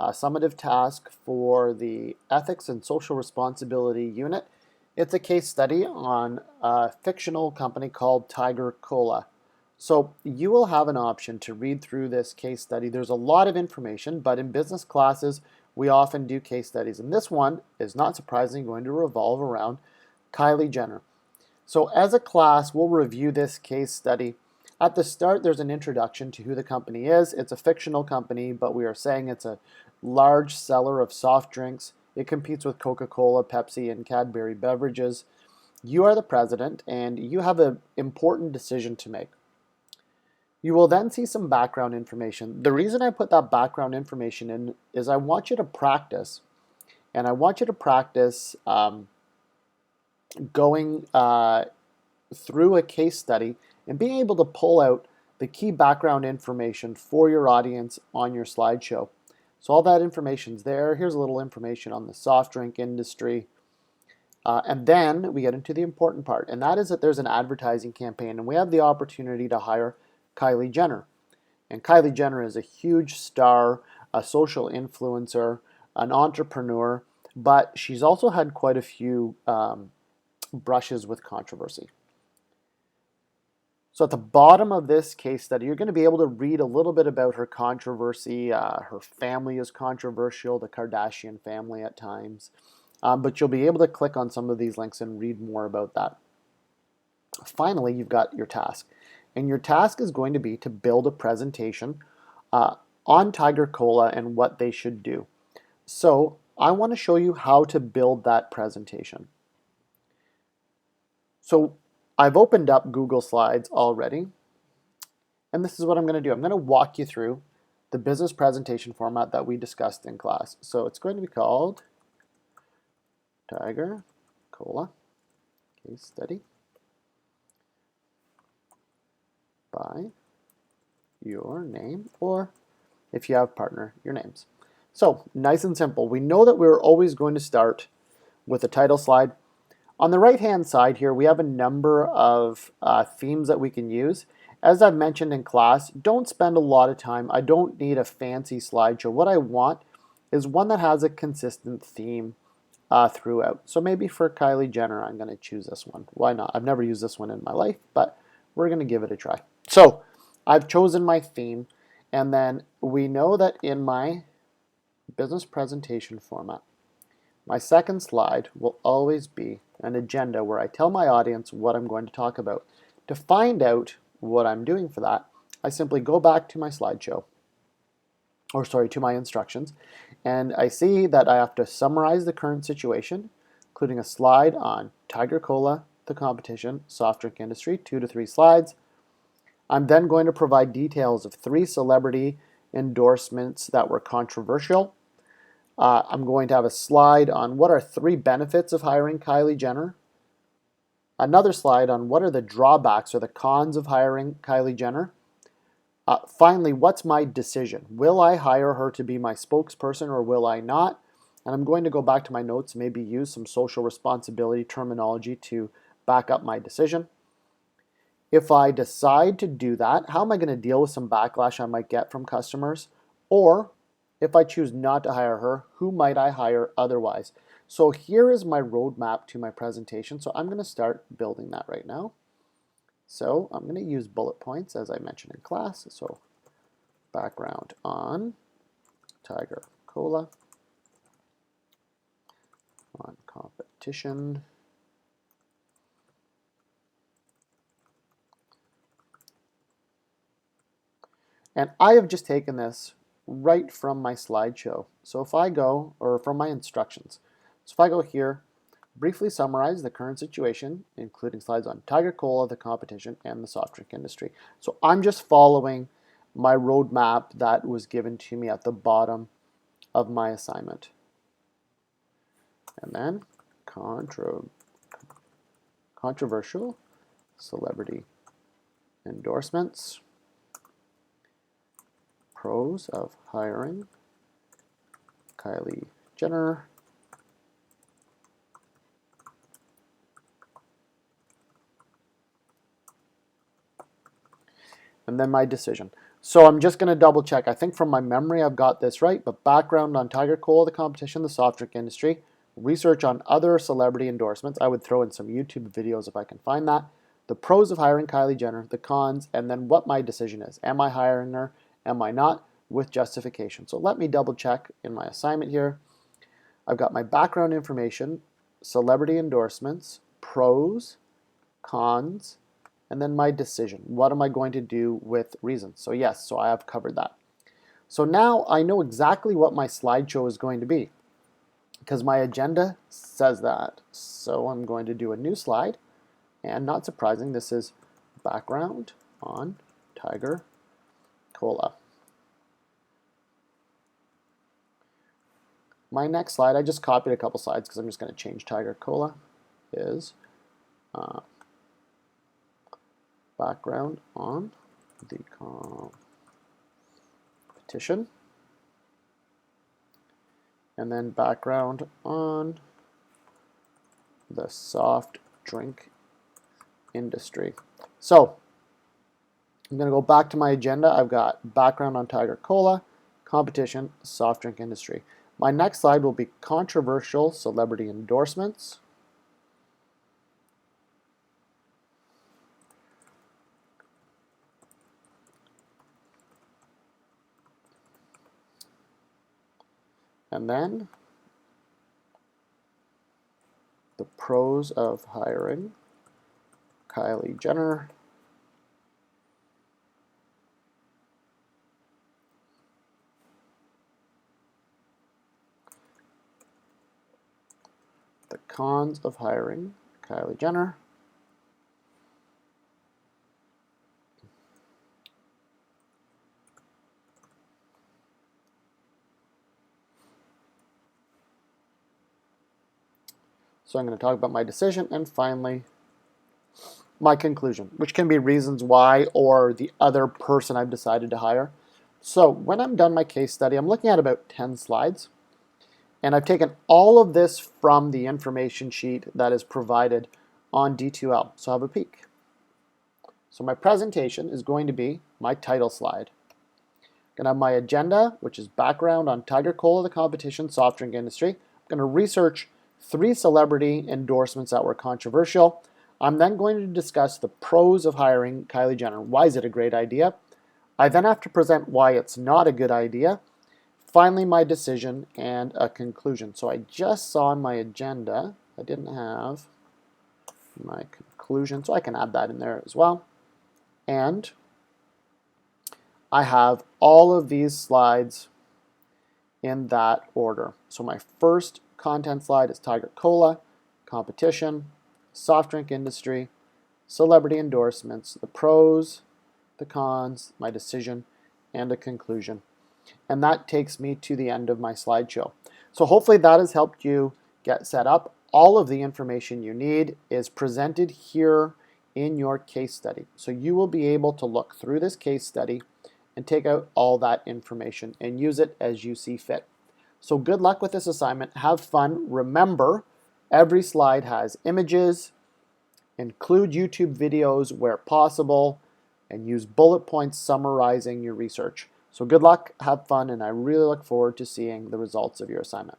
summative task for the Ethics and Social Responsibility unit. It's a case study on a fictional company called Tiger Cola. So you will have an option to read through this case study. There's a lot of information, but in business classes, we often do case studies. And this one is not surprisingly going to revolve around Kylie Jenner. So as a class, we'll review this case study. At the start, there's an introduction to who the company is. It's a fictional company, but we are saying it's a large seller of soft drinks. It competes with Coca-Cola, Pepsi, and Cadbury beverages. You are the president, and you have an important decision to make. You will then see some background information. The reason I put that background information in is I want you to practice, and I want you to practice going through a case study and being able to pull out the key background information for your audience on your slideshow. So all that information's there. Here's a little information on the soft drink industry. And then we get into the important part, and that is that there's an advertising campaign, and we have the opportunity to hire Kylie Jenner. And Kylie Jenner is a huge star, a social influencer, an entrepreneur, but she's also had quite a few brushes with controversy. So at the bottom of this case study, you're going to be able to read a little bit about her controversy. Her family is controversial, the Kardashian family at times. But you'll be able to click on some of these links and read more about that. Finally, you've got your task. And your task is going to be to build a presentation on Tiger Cola and what they should do. So I want to show you how to build that presentation. So I've opened up Google Slides already, and this is what I'm going to do. I'm going to walk you through the business presentation format that we discussed in class. So it's going to be called Tiger Cola Case Study by your name, or if you have partner, your names. So nice and simple. We know that we're always going to start with a title slide. On the right-hand side here, we have a number of themes that we can use. As I've mentioned in class, don't spend a lot of time. I don't need a fancy slideshow. What I want is one that has a consistent theme throughout. So maybe for Kylie Jenner, I'm going to choose this one. Why not? I've never used this one in my life, but we're going to give it a try. So I've chosen my theme, and then we know that in my business presentation format, my second slide will always be an agenda where I tell my audience what I'm going to talk about. To find out what I'm doing for that, I simply go back to my slideshow, or sorry, to my instructions, and I see that I have to summarize the current situation, including a slide on Tiger Cola, the competition, soft drink industry, 2 to 3 slides. I'm then going to provide details of 3 celebrity endorsements that were controversial. I'm going to have a slide on what are 3 benefits of hiring Kylie Jenner. Another slide on what are the drawbacks or the cons of hiring Kylie Jenner. Finally, what's my decision? Will I hire her to be my spokesperson or will I not? And I'm going to go back to my notes, maybe use some social responsibility terminology to back up my decision. If I decide to do that, how am I going to deal with some backlash I might get from customers? Or if I choose not to hire her, who might I hire otherwise? So here is my roadmap to my presentation. So I'm going to start building that right now. So I'm going to use bullet points as I mentioned in class. So background on Tiger Cola, on competition, and I have just taken this right from my slideshow. So if I go, or from my instructions, so if I go here, briefly summarize the current situation, including slides on Tiger Cola, the competition, and the soft drink industry. So I'm just following my roadmap that was given to me at the bottom of my assignment. And then controversial celebrity endorsements, pros of hiring Kylie Jenner, and then my decision. So I'm just going to double check. I think from my memory I've got this right, but background on Tiger Cola, the competition, the soft drink industry, research on other celebrity endorsements. I would throw in some YouTube videos if I can find that. The pros of hiring Kylie Jenner, the cons, and then what my decision is. Am I hiring her? Am I not? With justification. So let me double check in my assignment here. I've got my background information, celebrity endorsements, pros, cons, and then my decision. What am I going to do with reasons? So yes, so I have covered that. So now I know exactly what my slideshow is going to be because my agenda says that. So I'm going to do a new slide, and not surprising, this is background on Tiger Cola. My next slide, I just copied a couple slides because I'm just going to change Tiger Cola, is background on the competition, and then background on the soft drink industry. So I'm going to go back to my agenda. I've got background on Tiger Cola, competition, soft drink industry. My next slide will be controversial celebrity endorsements. And then the pros of hiring Kylie Jenner, the cons of hiring Kylie Jenner, so I'm going to talk about my decision, and finally my conclusion, which can be reasons why or the other person I've decided to hire. So when I'm done my case study, I'm looking at about 10 slides, and I've taken all of this from the information sheet that is provided on D2L. So have a peek. So my presentation is going to be my title slide. I'm going to have my agenda, which is background on Tiger Cola, the competition, soft drink industry. I'm going to research 3 celebrity endorsements that were controversial. I'm then going to discuss the pros of hiring Kylie Jenner. Why is it a great idea? I then have to present why it's not a good idea. Finally, my decision and a conclusion. So I just saw in my agenda, I didn't have my conclusion, so I can add that in there as well. And I have all of these slides in that order. So my first content slide is Tiger Cola, competition, soft drink industry, celebrity endorsements, the pros, the cons, my decision, and a conclusion. And that takes me to the end of my slideshow. So hopefully that has helped you get set up. All of the information you need is presented here in your case study. So you will be able to look through this case study and take out all that information and use it as you see fit. So good luck with this assignment. Have fun. Remember, every slide has images. Include YouTube videos where possible, and use bullet points summarizing your research. So good luck, have fun, and I really look forward to seeing the results of your assignment.